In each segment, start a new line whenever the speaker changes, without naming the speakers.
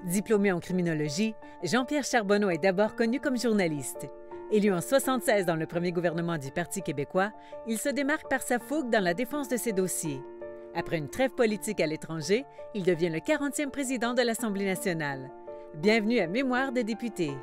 Diplômé en criminologie, Jean-Pierre Charbonneau est d'abord connu comme journaliste. Élu en 1976 dans le premier gouvernement du Parti québécois, il se démarque par sa fougue dans la défense de ses dossiers. Après une trêve politique à l'étranger, il devient le 40e président de l'Assemblée nationale. Bienvenue à Mémoire des députés.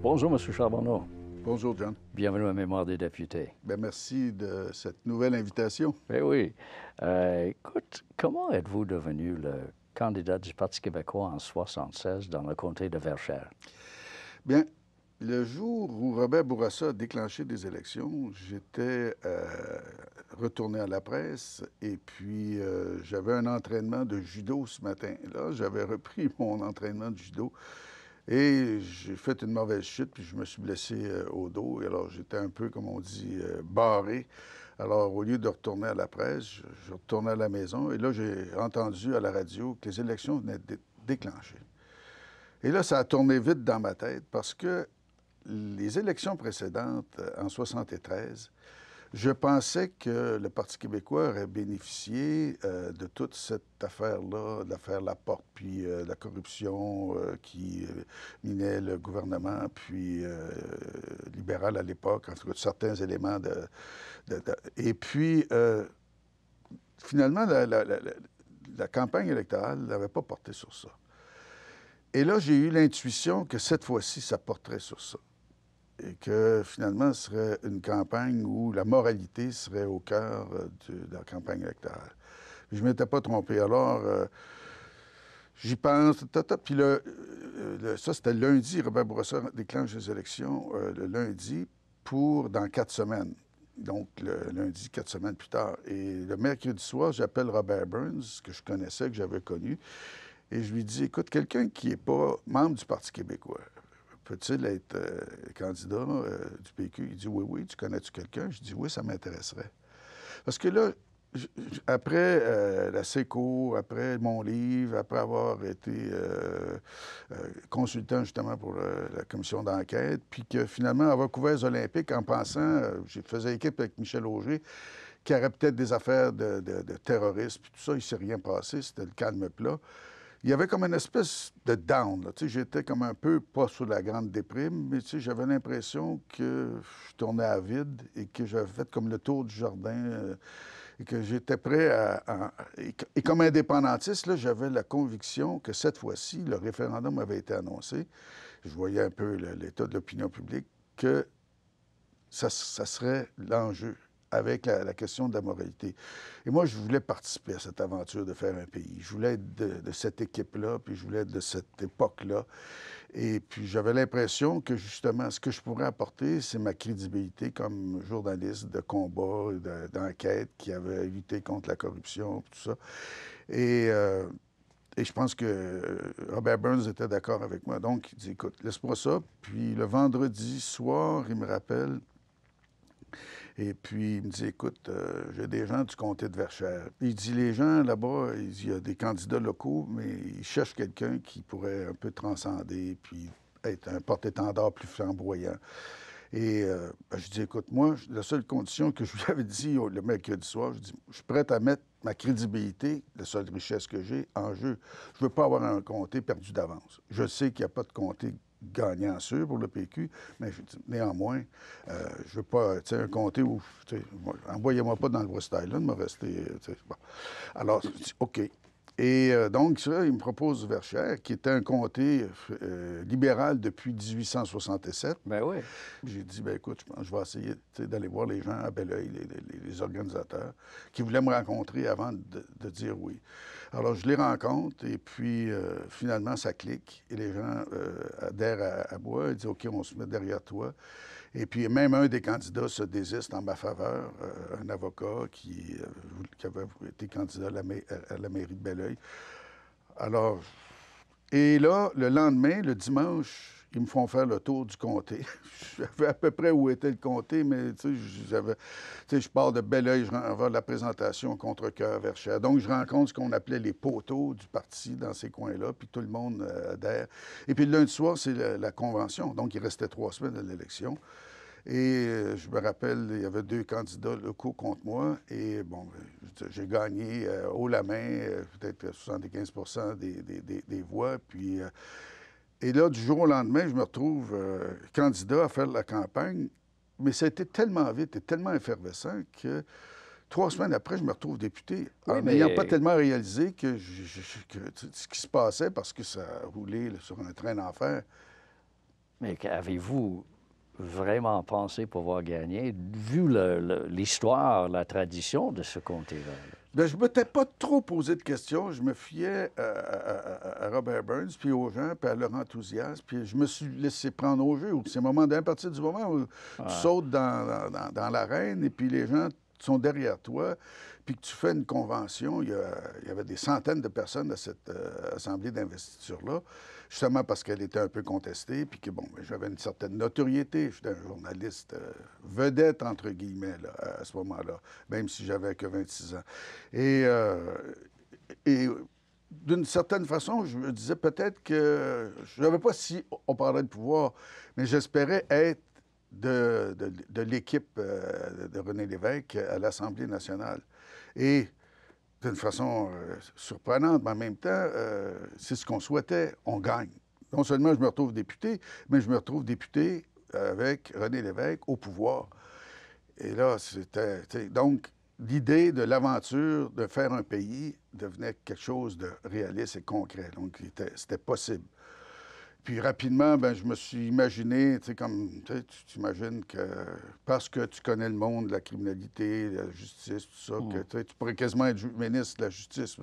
Bonjour, M. Charbonneau.
Bonjour, John.
Bienvenue à Mémoire des députés.
Bien, merci de cette nouvelle invitation.
Ben oui. Écoute, comment êtes-vous devenu le candidat du Parti québécois en 1976 dans le comté de Verchères?
Bien, le jour où Robert Bourassa a déclenché des élections, j'étais retourné à la presse et puis j'avais un entraînement de judo ce matin-là. J'avais repris mon entraînement de judo. Et j'ai fait une mauvaise chute, puis je me suis blessé au dos. Et alors, j'étais un peu, comme on dit, barré. Alors, au lieu de retourner à la presse, je retournais à la maison. Et là, j'ai entendu à la radio que les élections venaient de déclencher. Et là, ça a tourné vite dans ma tête parce que les élections précédentes, en 1973, je pensais que le Parti québécois aurait bénéficié de toute cette affaire-là, de l'affaire Laporte, puis la corruption qui minait le gouvernement, puis libéral à l'époque, en tout cas, de certains éléments Et puis, finalement, la campagne électorale n'avait pas porté sur ça. Et là, j'ai eu l'intuition que cette fois-ci, ça porterait sur ça. Et que finalement, ce serait une campagne où la moralité serait au cœur de la campagne électorale. Je ne m'étais pas trompé. Alors, j'y pense, puis ça, c'était lundi. Robert Bourassa déclenche les élections le lundi dans 4 semaines. Donc, le lundi, 4 semaines plus tard. Et le mercredi soir, j'appelle Robert Burns, que je connaissais, que j'avais connu, et je lui dis, écoute, quelqu'un qui n'est pas membre du Parti québécois, peut-il être candidat du PQ? Il dit, oui, tu connais-tu quelqu'un? Je dis, oui, ça m'intéresserait. Parce que là, après la SECO, après mon livre, après avoir été consultant justement pour la commission d'enquête, puis que finalement avoir couvert les Olympiques en pensant, je faisais équipe avec Michel Auger, qu'il y aurait peut-être des affaires de terrorisme, puis tout ça, il ne s'est rien passé, c'était le calme plat. Il y avait comme une espèce de down. J'étais comme un peu, pas sous la grande déprime, mais j'avais l'impression que je tournais à vide et que j'avais fait comme le tour du jardin et que j'étais prêt Et comme indépendantiste, là, j'avais la conviction que cette fois-ci, le référendum avait été annoncé. Je voyais un peu l'état de l'opinion publique, que ça serait l'enjeu avec la question de la moralité. Et moi, je voulais participer à cette aventure de faire un pays. Je voulais être de cette équipe-là, puis je voulais être de cette époque-là. Et puis, j'avais l'impression que, justement, ce que je pourrais apporter, c'est ma crédibilité comme journaliste de combat, d'enquête, qui avait lutté contre la corruption, tout ça. Et je pense que Robert Burns était d'accord avec moi. Donc, il dit, écoute, laisse-moi ça. Puis, le vendredi soir, il me rappelle... Et puis, il me dit, écoute, j'ai des gens du comté de Verchères. Il dit, les gens là-bas, il y a des candidats locaux, mais ils cherchent quelqu'un qui pourrait un peu transcender, puis être un porte-étendard plus flamboyant. Et je dis, écoute, moi, la seule condition que je lui avais dit le mercredi soir, je dis, je suis prêt à mettre ma crédibilité, la seule richesse que j'ai, en jeu. Je ne veux pas avoir un comté perdu d'avance. Je sais qu'il n'y a pas de comté gagnant sûr pour le PQ, mais néanmoins, je ne veux pas, tu sais, un comté où, envoyez-moi pas dans le West Island, me rester, bon. Alors, je dis, OK. Et donc, ça, il me propose Verchères, qui était un comté libéral depuis 1867.
Ben oui.
J'ai dit, ben écoute, je vais essayer d'aller voir les gens à Belleuil, les organisateurs, qui voulaient me rencontrer avant de dire oui. Alors, je les rencontre, et puis, finalement, ça clique, et les gens adhèrent à moi. Ils disent, OK, on se met derrière toi. Et puis, même un des candidats se désiste en ma faveur, un avocat qui avait été candidat à la mairie de Belleuil. Alors, et là, le lendemain, le dimanche, ils me font faire le tour du comté. Je savais à peu près où était le comté, mais je pars de Belleuil, je renvoie la présentation contre-cœur vers Cher. Donc, je rencontre ce qu'on appelait les poteaux du parti dans ces coins-là, puis tout le monde adhère. Et puis le lundi soir, c'est la convention. Donc, il restait 3 semaines à l'élection. Et je me rappelle, il y avait 2 candidats locaux contre moi. Et bon, j'ai gagné haut la main, peut-être 75 des voix. Puis, et là, du jour au lendemain, je me retrouve candidat à faire la campagne. Mais ça a été tellement vite et tellement effervescent que 3 semaines après, je me retrouve député,
Oui,
en
mais-
n'ayant pas tellement réalisé que ce qui se passait, parce que ça roulait là, sur un train d'enfer.
Mais avez-vous vraiment pensé pouvoir gagner, vu l'histoire, la tradition de ce comté-là?
Bien, je ne m'étais pas trop posé de questions. Je me fiais à Robert Burns, puis aux gens, puis à leur enthousiasme. Puis je me suis laissé prendre au jeu. À partir du moment où tu sautes dans l'arène et puis les gens sont derrière toi, puis que tu fais une convention, il y avait des centaines de personnes à cette assemblée d'investiture-là, justement parce qu'elle était un peu contestée, puis que, bon, j'avais une certaine notoriété. J'étais un journaliste vedette, entre guillemets, là, à ce moment-là, même si j'avais que 26 ans. Et d'une certaine façon, je me disais peut-être que je ne savais pas si on parlait de pouvoir, mais j'espérais être de l'équipe de René Lévesque à l'Assemblée nationale. Et d'une façon surprenante, mais en même temps, c'est ce qu'on souhaitait, on gagne. Non seulement je me retrouve député, mais je me retrouve député avec René Lévesque au pouvoir. Et là, c'était... Donc, l'idée de l'aventure de faire un pays devenait quelque chose de réaliste et concret. Donc, c'était possible. Puis rapidement, ben, je me suis imaginé, tu sais, comme tu t'imagines que parce que tu connais le monde de la criminalité, de la justice, tout ça, que tu pourrais quasiment être ministre de la Justice.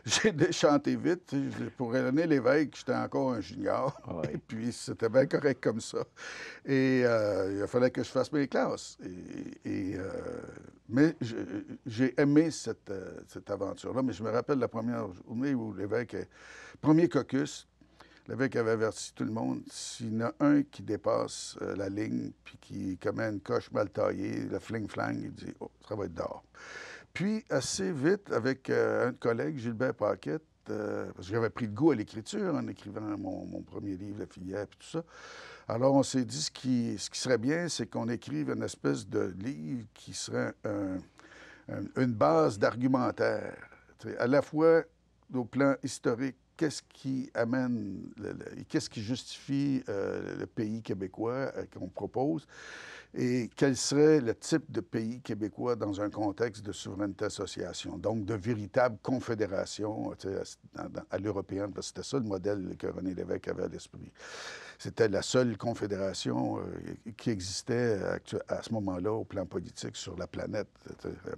J'ai déchanté vite. Tu sais, pour René Lévesque, j'étais encore un junior.
Ouais.
Et puis, c'était bien correct comme ça. Et il fallait que je fasse mes classes. Mais j'ai aimé cette aventure-là. Mais je me rappelle la première journée où Lévesque, premier caucus, Lévesque avait averti tout le monde, s'il y en a un qui dépasse la ligne puis qui commet une coche mal taillée, le fling-flang, il dit « Oh, ça va être dehors ». Puis, assez vite, avec un collègue, Gilbert Paquette, parce que j'avais pris le goût à l'écriture en écrivant mon premier livre, La filière, puis tout ça. Alors, on s'est dit, ce qui serait bien, c'est qu'on écrive une espèce de livre qui serait une base d'argumentaire, à la fois au plan historique, qu'est-ce qui amène, qu'est-ce qui justifie le pays québécois qu'on propose et quel serait le type de pays québécois dans un contexte de souveraineté-association, donc de véritable confédération à l'européenne, parce que c'était ça le modèle que René Lévesque avait à l'esprit. C'était la seule confédération qui existait à ce moment-là au plan politique sur la planète,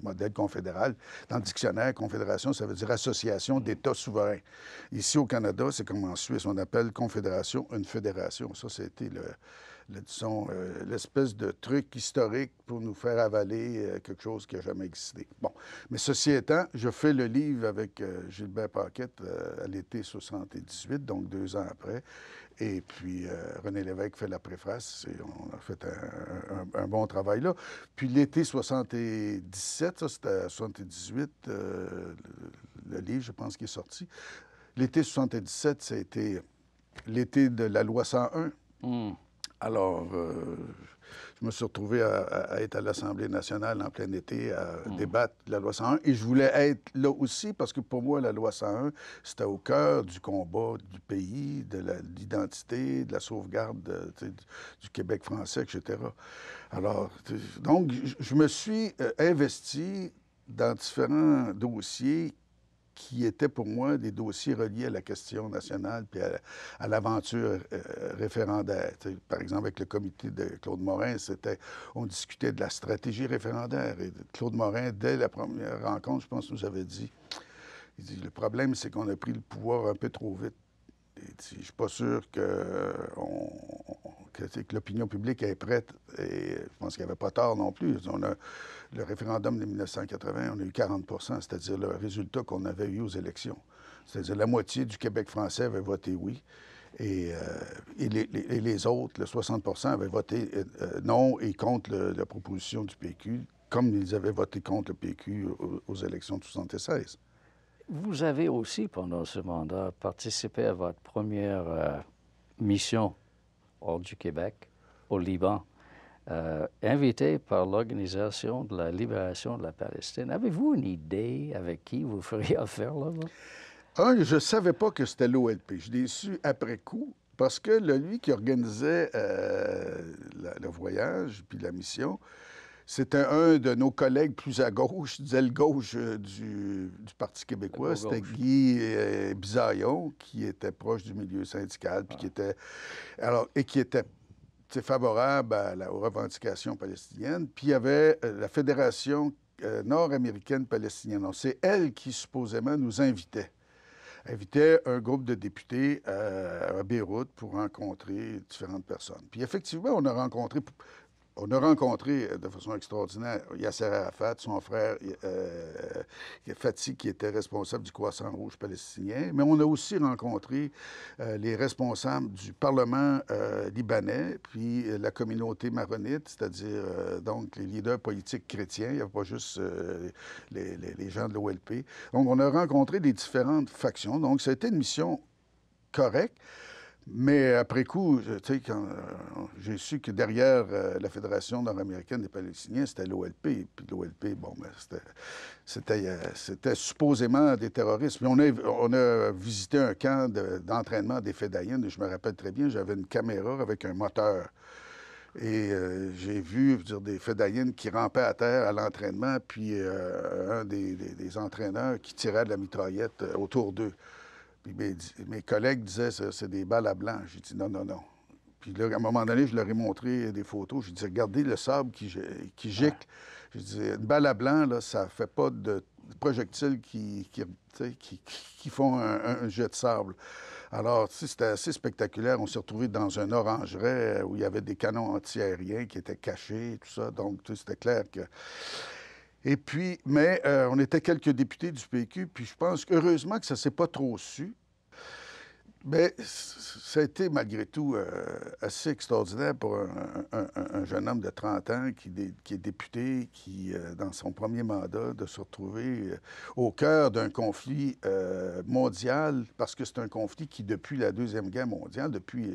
modèle confédéral. Dans le dictionnaire, confédération, ça veut dire association d'États souverains. Ici, au Canada, c'est comme en Suisse, on appelle confédération une fédération. Ça, c'était disons, l'espèce de truc historique pour nous faire avaler quelque chose qui n'a jamais existé. Bon, mais ceci étant, je fais le livre avec Gilbert Paquette à l'été 78, donc 2 ans après. Et puis, René Lévesque fait la préface et on a fait un bon travail là. Puis l'été 77, ça c'était 78, le livre, je pense, qui est sorti. L'été 77, ça a été l'été de la loi 101. Alors, je me suis retrouvé à être à l'Assemblée nationale en plein été, à débattre de la loi 101. Et je voulais être là aussi parce que pour moi, la loi 101, c'était au cœur du combat du pays, de l'identité, de la sauvegarde du Québec français, etc. Alors, donc, je me suis investi dans différents dossiers qui étaient pour moi des dossiers reliés à la question nationale puis à l'aventure référendaire. Par exemple, avec le comité de Claude Morin, on discutait de la stratégie référendaire. Et Claude Morin, dès la première rencontre, je pense, nous avait dit, il dit, le problème, c'est qu'on a pris le pouvoir un peu trop vite. Je ne suis pas sûr que l'opinion publique est prête. Et je pense qu'il n'y avait pas tort non plus. Le référendum de 1980, on a eu 40 %, c'est-à-dire le résultat qu'on avait eu aux élections. C'est-à-dire la moitié du Québec français avait voté oui. Et les autres, le 60 avaient voté non et contre la proposition du PQ, comme ils avaient voté contre le PQ aux élections de 1976.
Vous avez aussi, pendant ce mandat, participé à votre première mission hors du Québec, au Liban, invité par l'Organisation de la libération de la Palestine. Avez-vous une idée avec qui vous feriez affaire là-bas?
Je ne savais pas que c'était l'OLP. Je l'ai su après coup, parce que lui qui organisait le voyage puis la mission, c'était un de nos collègues plus à gauche, d'aile gauche du Parti québécois. C'était Guy Bisaillon, qui était proche du milieu syndical, puis qui était... et qui était favorable aux revendications palestiniennes. Puis il y avait la Fédération nord-américaine palestinienne. C'est elle qui, supposément, nous invitait un groupe de députés à Beyrouth pour rencontrer différentes personnes. Puis effectivement, on a rencontré de façon extraordinaire Yasser Arafat, son frère Fatih, qui était responsable du Croissant Rouge palestinien, mais on a aussi rencontré les responsables du Parlement libanais, puis la communauté maronite, c'est-à-dire donc les leaders politiques chrétiens, il n'y avait pas juste les gens de l'OLP. Donc on a rencontré les différentes factions, donc ça a été une mission correcte. Mais après coup, tu sais, quand j'ai su que derrière la Fédération nord-américaine des Palestiniens, c'était l'OLP. Puis l'OLP, bon, ben, c'était supposément des terroristes. Puis on a visité un camp d'entraînement des Fédayines. Je me rappelle très bien, j'avais une caméra avec un moteur. Et j'ai vu des Fédayines qui rampaient à terre à l'entraînement, puis un des entraîneurs qui tirait de la mitraillette autour d'eux. Puis mes collègues disaient, c'est des balles à blanc. J'ai dit, non, non, non. Puis là, à un moment donné, je leur ai montré des photos. J'ai dit, regardez le sable qui gicle. J'ai dit, une balle à blanc, là, ça ne fait pas de projectiles qui font un jet de sable. Alors, c'était assez spectaculaire. On s'est retrouvés dans un orangeret où il y avait des canons antiaériens qui étaient cachés, tout ça. Donc, c'était clair que... Et puis, mais on était quelques députés du PQ, puis je pense heureusement que ça ne s'est pas trop su. Mais ça a été malgré tout assez extraordinaire pour un jeune homme de 30 ans qui est député, qui, dans son premier mandat, de se retrouver au cœur d'un conflit mondial, parce que c'est un conflit qui, depuis la Deuxième Guerre mondiale, depuis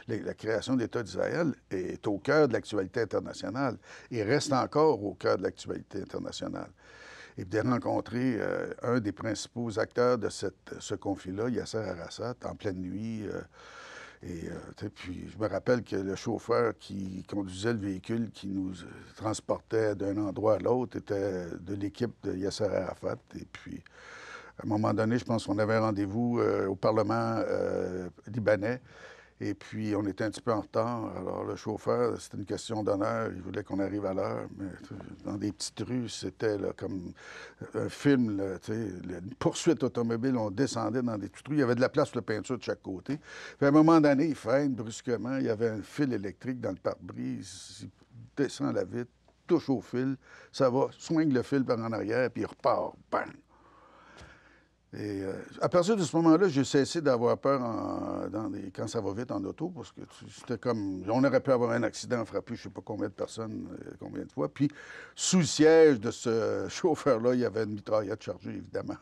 la création de l'État d'Israël, est au cœur de l'actualité internationale et reste encore au cœur de l'actualité internationale. Et de rencontrer un des principaux acteurs de ce conflit-là, Yasser Arafat, en pleine nuit. Puis je me rappelle que le chauffeur qui conduisait le véhicule qui nous transportait d'un endroit à l'autre était de l'équipe de Yasser Arafat. Et puis, à un moment donné, je pense qu'on avait rendez-vous au Parlement libanais. Et puis, on était un petit peu en retard. Alors, le chauffeur, c'était une question d'honneur. Il voulait qu'on arrive à l'heure. Mais dans des petites rues, c'était là, comme un film, là, une poursuite automobile. On descendait dans des petites rues. Il y avait de la place pour la peinture de chaque côté. Puis, à un moment donné, il freine brusquement. Il y avait un fil électrique dans le pare-brise. Il descend la vitre, touche au fil. Ça va, soigne le fil par en arrière, puis il repart. Bang! Et à partir de ce moment-là, j'ai cessé d'avoir peur quand ça va vite en auto, parce que c'était comme... On aurait pu avoir un accident, frapper je ne sais pas combien de personnes, combien de fois. Puis, sous le siège de ce chauffeur-là, il y avait une mitraillette chargée, évidemment.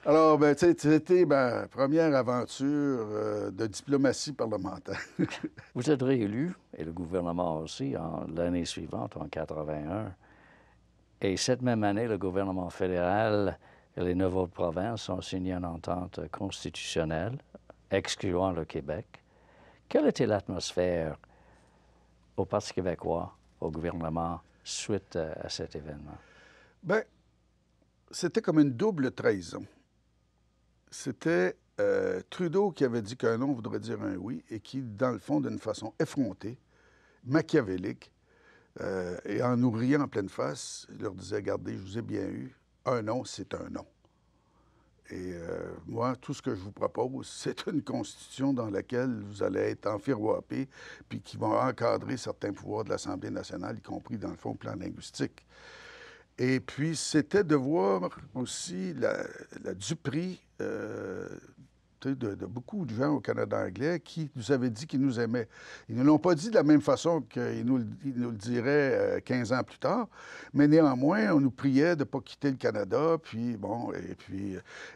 Alors, ben, tu sais, c'était ma première aventure de diplomatie parlementaire.
Vous êtes réélu, et le gouvernement aussi, l'année suivante, en 81. Et cette même année, le gouvernement fédéral et les 9 autres provinces ont signé une entente constitutionnelle excluant le Québec. Quelle était l'atmosphère au Parti québécois, au gouvernement, suite à cet événement?
Bien, c'était comme une double trahison. C'était Trudeau qui avait dit qu'un non voudrait dire un oui et qui, dans le fond, d'une façon effrontée, machiavélique, et en nous riant en pleine face, il leur disait, regardez, je vous ai bien eu, un non, c'est un non. Et moi, tout ce que je vous propose, c'est une constitution dans laquelle vous allez être enfiroipés, puis qui va encadrer certains pouvoirs de l'Assemblée nationale, y compris, dans le fond, plan linguistique. Et puis, c'était de voir aussi la duperie de beaucoup de gens au Canada anglais qui nous avaient dit qu'ils nous aimaient. Ils ne l'ont pas dit de la même façon qu'ils nous le diraient 15 ans plus tard, mais néanmoins, on nous priait de ne pas quitter le Canada, puis bon,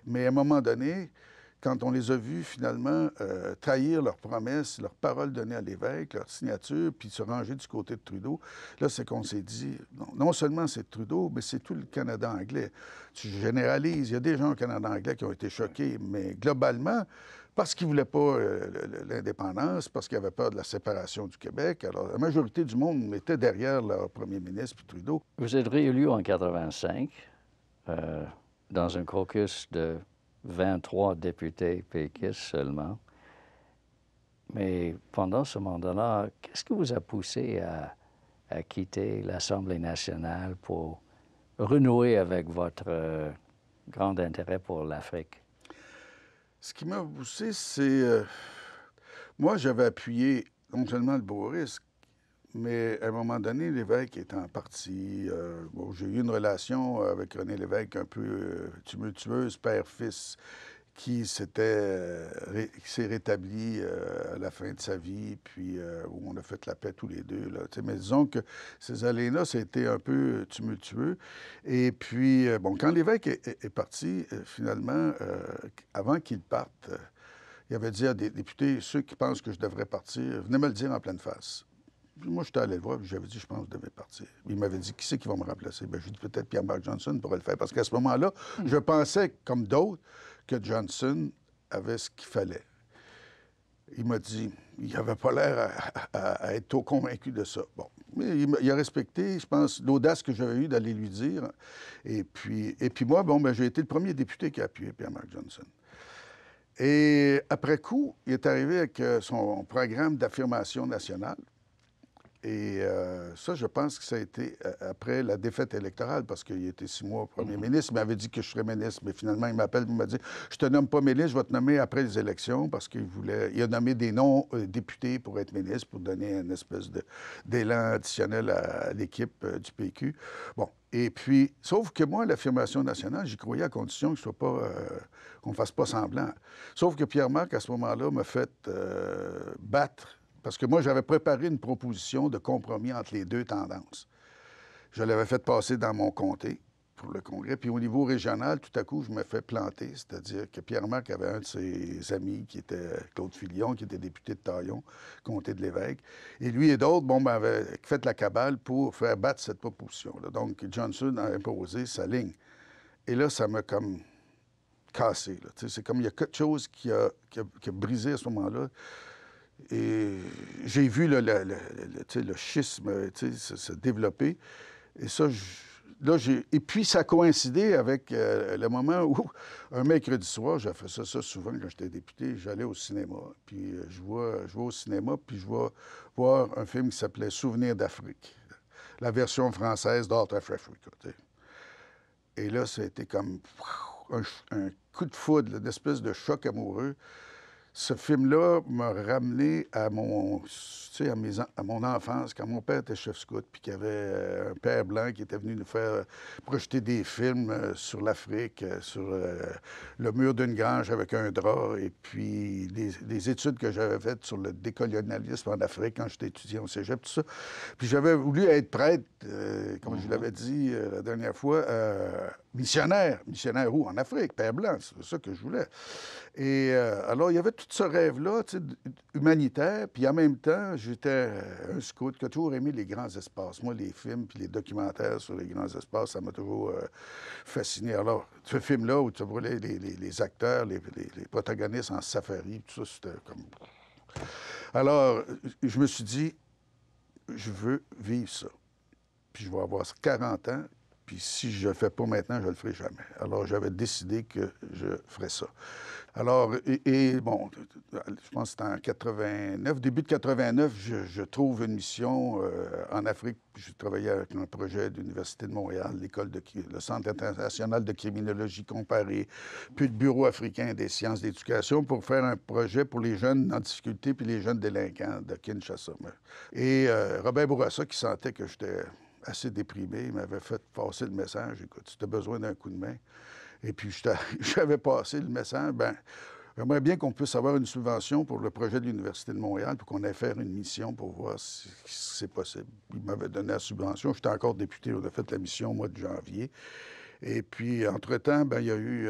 mais à un moment donné, quand on les a vus finalement trahir leurs promesses, leurs paroles données à l'évêque, leur signature, puis se ranger du côté de Trudeau, là, c'est qu'on s'est dit, non seulement c'est Trudeau, mais c'est tout le Canada anglais. Tu généralises, il y a des gens au Canada anglais qui ont été choqués, mais globalement, parce qu'ils ne voulaient pas l'indépendance, parce qu'ils avaient peur de la séparation du Québec. Alors, la majorité du monde était derrière leur premier ministre, puis Trudeau.
Vous êtes réélu en 85 dans un caucus de 23 députés péquistes seulement. Mais pendant ce mandat-là, qu'est-ce qui vous a poussé à quitter l'Assemblée nationale pour renouer avec votre grand intérêt pour l'Afrique?
Ce qui m'a poussé, c'est... moi, j'avais appuyé non seulement le Boris, mais à un moment donné, l'évêque étant parti, bon, j'ai eu une relation avec René Lévesque un peu tumultueuse, père-fils, qui s'est rétabli à la fin de sa vie, puis où on a fait la paix tous les deux. Là. Mais disons que ces années-là, ça a été un peu tumultueux. Et puis, bon, quand l'évêque est parti, finalement, avant qu'il parte, il avait dit à des députés, ceux qui pensent que je devrais partir, venez me le dire en pleine face. Puis moi, j'étais allé le voir, puis j'avais dit, je pense que je devais partir. Il m'avait dit, qui c'est qui va me remplacer? Bien, j'ai dit, peut-être Pierre-Marc Johnson pourrait le faire. Parce qu'à ce moment-là, je pensais, comme d'autres, que Johnson avait ce qu'il fallait. Il m'a dit, il n'avait pas l'air à être trop convaincu de ça. Bon, mais il a respecté, je pense, l'audace que j'avais eue d'aller lui dire. Et puis moi, bon, ben, j'ai été le premier député qui a appuyé Pierre-Marc Johnson. Et après coup, il est arrivé avec son programme d'affirmation nationale. Et ça, je pense que ça a été après la défaite électorale, parce qu'il était 6 mois premier ministre. Il m'avait dit que je serais ministre, mais finalement, il m'appelle et m'a dit « Je te nomme pas ministre, je vais te nommer après les élections », parce qu'il a nommé des non-députés pour être ministre, pour donner une espèce d'élan additionnel à l'équipe du PQ. Bon, et puis, sauf que moi, l'affirmation nationale, j'y croyais à condition que qu'on ne fasse pas semblant. Sauf que Pierre-Marc, à ce moment-là, m'a fait battre. Parce que moi, j'avais préparé une proposition de compromis entre les deux tendances. Je l'avais fait passer dans mon comté pour le Congrès. Puis au niveau régional, tout à coup, je me fais planter. C'est-à-dire que Pierre-Marc avait un de ses amis qui était Claude Filion, qui était député de Taillon, comté de l'Évêque. Et lui et d'autres, bon, avaient fait la cabale pour faire battre cette proposition-là. Donc, Johnson a imposé sa ligne. Et là, ça m'a comme cassé. C'est comme il y a quelque chose qui a brisé à ce moment-là. Et j'ai vu le schisme se développer. Et ça, et puis, ça a coïncidé avec le moment où, un mercredi soir, j'ai fait ça souvent quand j'étais député, j'allais au cinéma. Puis je vais au cinéma, puis je vais voir un film qui s'appelait Souvenirs d'Afrique, la version française d'Art of Africa. Et là, ça a été comme un coup de foudre, une espèce de choc amoureux. Ce film-là m'a ramené à mon enfance, quand mon père était chef scout, puis qu'il y avait un père blanc qui était venu nous faire projeter des films sur l'Afrique, sur le mur d'une grange avec un drap, et puis des études que j'avais faites sur le décolonialisme en Afrique quand j'étais étudiant au cégep, tout ça. Puis j'avais voulu être prêtre, comme je l'avais dit la dernière fois, missionnaire. Missionnaire où? En Afrique, père blanc, c'est ça que je voulais. Et alors, il y avait tout ce rêve-là, humanitaire, puis en même temps, j'étais un scout qui a toujours aimé les grands espaces. Moi, les films puis les documentaires sur les grands espaces, ça m'a toujours fasciné. Alors, ce film-là, où tu vois les acteurs, les protagonistes en safari, tout ça, c'était comme... Alors, je me suis dit, je veux vivre ça. Puis je vais avoir 40 ans, puis si je ne le fais pas maintenant, je ne le ferai jamais. Alors, j'avais décidé que je ferais ça. Alors, bon, je pense que c'était en 89, début de 89, je trouve une mission en Afrique. Je travaillais avec un projet de l'Université de Montréal, le Centre international de criminologie comparée, puis le Bureau africain des sciences d'éducation pour faire un projet pour les jeunes en difficulté puis les jeunes délinquants de Kinshasa. Et Robert Bourassa, qui sentait que j'étais assez déprimé, il m'avait fait passer le message, écoute, si tu as besoin d'un coup de main. Et puis, j'avais passé le message, bien, J'aimerais bien qu'on puisse avoir une subvention pour le projet de l'Université de Montréal, puis qu'on aille faire une mission pour voir si c'est possible. Il m'avait donné la subvention. J'étais encore député. On a fait la mission au mois de janvier. Et puis, entre-temps, il y a eu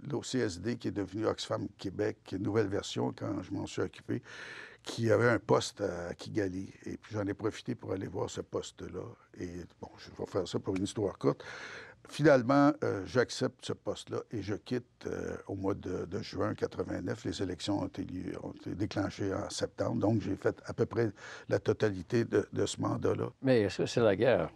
l'OCSD qui est devenu Oxfam Québec, une nouvelle version quand je m'en suis occupé, qui avait un poste à Kigali. Et puis, j'en ai profité pour aller voir ce poste-là. Et bon, je vais faire ça pour une histoire courte. Finalement, j'accepte ce poste-là et je quitte au mois de juin 89. Les élections ont été déclenchées en septembre. Donc, j'ai fait à peu près la totalité de ce mandat-là.
Mais est-ce que c'est la guerre?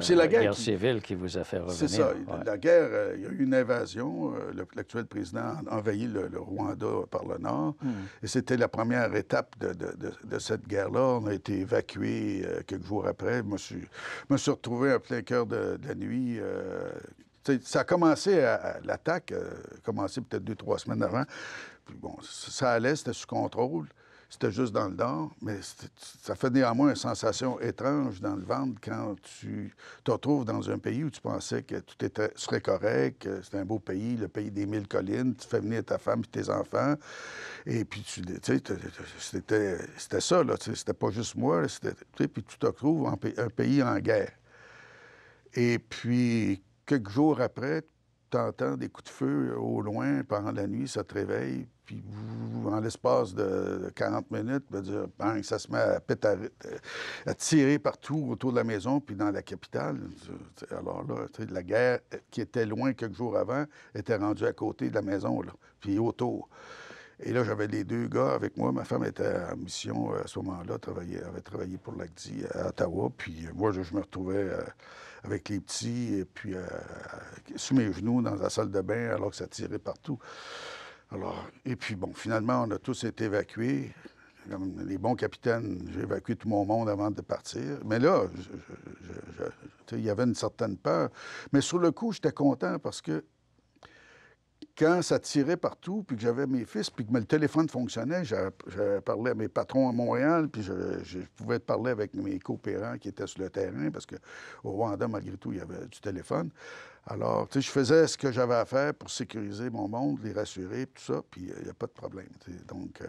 C'est la guerre
civile qui vous a fait revenir.
C'est ça.
Ouais.
La guerre, il y a eu une invasion. L'actuel président a envahi le Rwanda par le nord. Et c'était la première étape de cette guerre-là. On a été évacués quelques jours après. Je me suis retrouvé en plein cœur de la nuit. Ça a commencé, l'attaque a commencé peut-être 2-3 semaines avant. Puis bon, ça allait, c'était sous contrôle. C'était juste dans le nord, mais ça fait néanmoins une sensation étrange dans le ventre quand tu te retrouves dans un pays où tu pensais que tout serait correct, que c'était un beau pays, le pays des 1000 collines, tu fais venir ta femme et tes enfants, et puis c'était ça, là, c'était pas juste moi, puis tu te retrouves un pays en guerre. Et puis, quelques jours après, tu entends des coups de feu au loin pendant la nuit, ça te réveille, puis en l'espace de 40 minutes, bang, ça se met à tirer partout autour de la maison, puis dans la capitale. Alors là, la guerre qui était loin quelques jours avant était rendue à côté de la maison, là, puis autour. Et là, j'avais les 2 gars avec moi. Ma femme était en mission à ce moment-là, avait travaillé pour l'ACDI à Ottawa. Puis moi, je me retrouvais avec les petits, et puis sous mes genoux dans la salle de bain, alors que ça tirait partout. Alors, et puis bon, finalement, on a tous été évacués. Comme les bons capitaines, j'ai évacué tout mon monde avant de partir. Mais là, il y avait une certaine peur. Mais sur le coup, j'étais content parce que quand ça tirait partout, puis que j'avais mes fils, puis que le téléphone fonctionnait, j'avais parlé à mes patrons à Montréal, puis je pouvais parler avec mes coopérants qui étaient sur le terrain, parce qu'au Rwanda, malgré tout, il y avait du téléphone. Alors, je faisais ce que j'avais à faire pour sécuriser mon monde, les rassurer, tout ça, puis il n'y a pas de problème. Donc,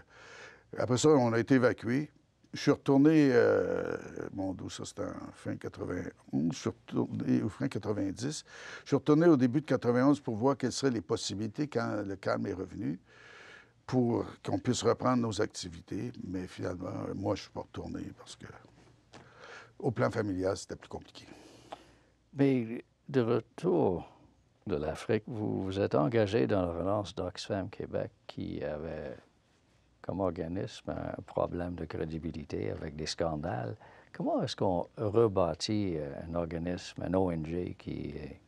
après ça, on a été évacués. Je suis retourné, ça c'était en fin 91, je suis retourné au fin 90. Je suis retourné au début de 91 pour voir quelles seraient les possibilités quand le calme est revenu pour qu'on puisse reprendre nos activités. Mais finalement, moi, je ne suis pas retourné parce que au plan familial, c'était plus compliqué.
Mais de retour de l'Afrique, vous vous êtes engagé dans la relance d'Oxfam Québec qui avait comme organisme un problème de crédibilité avec des scandales. Comment est-ce qu'on rebâtit un organisme, un ONG qui est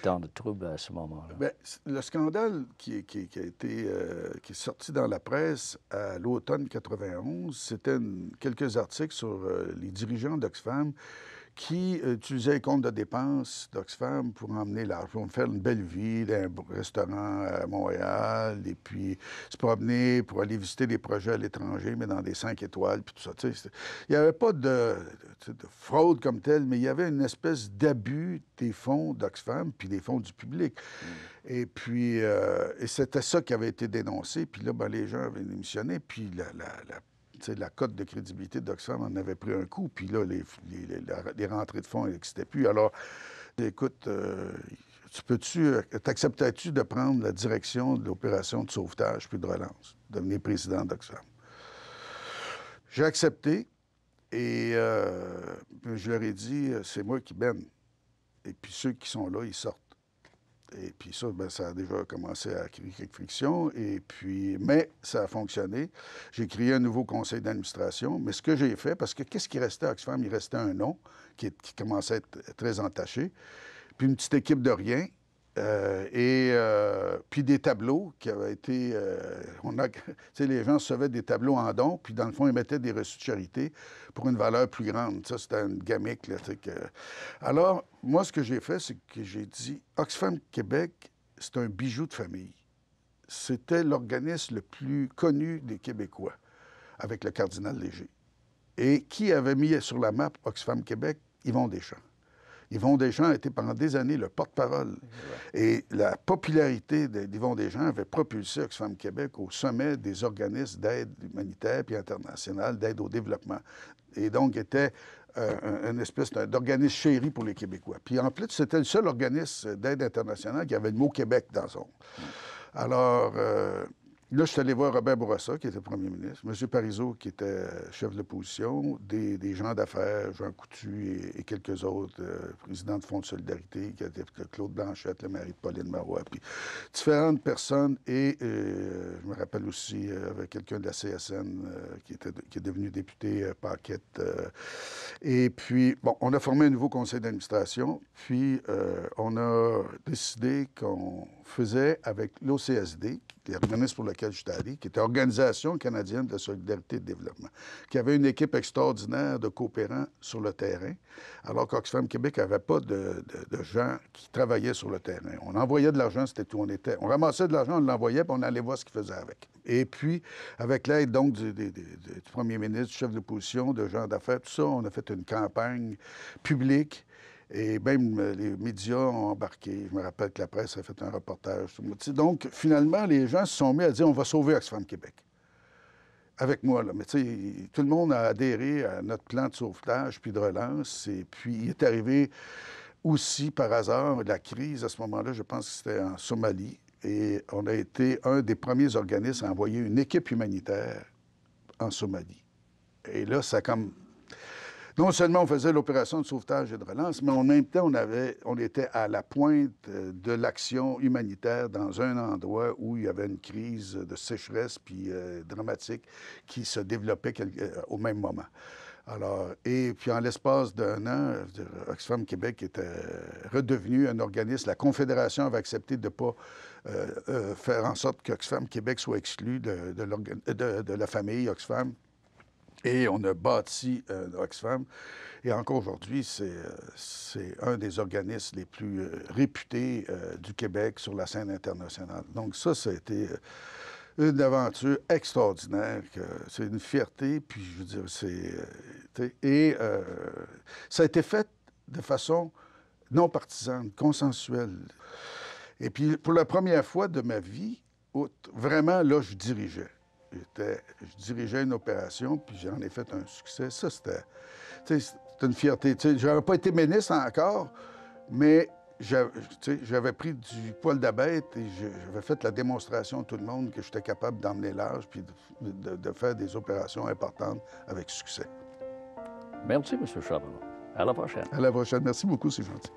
dans le trouble à ce moment-là?
Bien, le scandale qui est sorti dans la presse à l'automne 91, c'était quelques articles sur les dirigeants d'Oxfam qui utilisaient les comptes de dépenses d'Oxfam pour emmener l'argent, pour faire une belle vie, un restaurant à Montréal, et puis se promener pour aller visiter des projets à l'étranger, mais dans des 5 étoiles, puis tout ça. Il n'y avait pas de fraude comme telle, mais il y avait une espèce d'abus des fonds d'Oxfam, puis des fonds du public. Et puis, et c'était ça qui avait été dénoncé, puis là, les gens avaient démissionné, puis la cote de crédibilité d'Oxfam en avait pris un coup, puis là, les rentrées de fonds n'existaient plus. Alors, écoute, t'acceptais-tu de prendre la direction de l'opération de sauvetage puis de relance, devenir président d'Oxfam? J'ai accepté, et je leur ai dit, c'est moi qui baigne. Et puis ceux qui sont là, ils sortent. Et puis ça, ça a déjà commencé à créer quelques frictions. Et puis, mais ça a fonctionné. J'ai créé un nouveau conseil d'administration. Mais ce que j'ai fait, parce que qu'est-ce qui restait à Oxfam? Il restait un nom qui commençait à être très entaché. Puis une petite équipe de rien. Puis des tableaux qui avaient été... les gens recevaient des tableaux en don, puis dans le fond, ils mettaient des reçus de charité pour une valeur plus grande. Ça, c'était une gamique. Là, Alors, moi, ce que j'ai fait, c'est que j'ai dit, Oxfam Québec, c'est un bijou de famille. C'était l'organisme le plus connu des Québécois, avec le cardinal Léger. Et qui avait mis sur la map Oxfam Québec? Yvon Deschamps. Yvon Deschamps a été pendant des années le porte-parole. Et la popularité d'Yvon Deschamps avait propulsé Oxfam Québec au sommet des organismes d'aide humanitaire et internationale, d'aide au développement. Et donc, était une espèce d'organisme chéri pour les Québécois. Puis en plus, c'était le seul organisme d'aide internationale qui avait le mot Québec dans son. Alors, là, je suis allé voir Robert Bourassa, qui était premier ministre, M. Parizeau, qui était chef de l'opposition, des gens d'affaires, Jean Coutu et quelques autres, président de Fonds de solidarité, qui était Claude Blanchette, le mari de Pauline Marois, puis différentes personnes. Et je me rappelle aussi avec quelqu'un de la CSN qui est devenu député, Paquette. Et puis, bon, on a formé un nouveau conseil d'administration, puis on a décidé qu'on faisait avec l'OCSD, l'organisme pour lequel j'étais allé, qui était Organisation canadienne de solidarité et de développement, qui avait une équipe extraordinaire de coopérants sur le terrain, alors qu'Oxfam Québec n'avait pas de gens qui travaillaient sur le terrain. On envoyait de l'argent, c'était tout. On ramassait de l'argent, on l'envoyait, puis on allait voir ce qu'ils faisaient avec. Et puis, avec l'aide donc du premier ministre, du chef de l'opposition, de gens d'affaires, tout ça, on a fait une campagne publique. Et même les médias ont embarqué. Je me rappelle que la presse a fait un reportage. Donc, finalement, les gens se sont mis à dire « on va sauver Oxfam Québec ». Avec moi, là. Mais tu sais, tout le monde a adhéré à notre plan de sauvetage puis de relance. Et puis, il est arrivé aussi, par hasard, la crise à ce moment-là, je pense que c'était en Somalie. Et on a été un des premiers organismes à envoyer une équipe humanitaire en Somalie. Et là, ça a comme... Non seulement on faisait l'opération de sauvetage et de relance, mais en même temps, on était à la pointe de l'action humanitaire dans un endroit où il y avait une crise de sécheresse puis dramatique qui se développait au même moment. Alors, et puis en l'espace d'un an, Oxfam Québec était redevenu un organisme. La Confédération avait accepté de ne pas faire en sorte qu'Oxfam Québec soit exclu de la famille Oxfam. Et on a bâti Oxfam. Et encore aujourd'hui, c'est un des organismes les plus réputés du Québec sur la scène internationale. Donc ça a été une aventure extraordinaire. C'est une fierté, puis je veux dire, ça a été fait de façon non partisane, consensuelle. Et puis, pour la première fois de ma vie, vraiment, là, je dirigeais. Je dirigeais une opération, puis j'en ai fait un succès. Ça, c'était une fierté. Je n'avais pas été ministre encore, mais j'avais pris du poil de bête et j'avais fait la démonstration à tout le monde que j'étais capable d'emmener large puis de faire des opérations importantes avec succès.
Merci, M. Charbonneau. À la prochaine.
À la prochaine. Merci beaucoup, c'est gentil.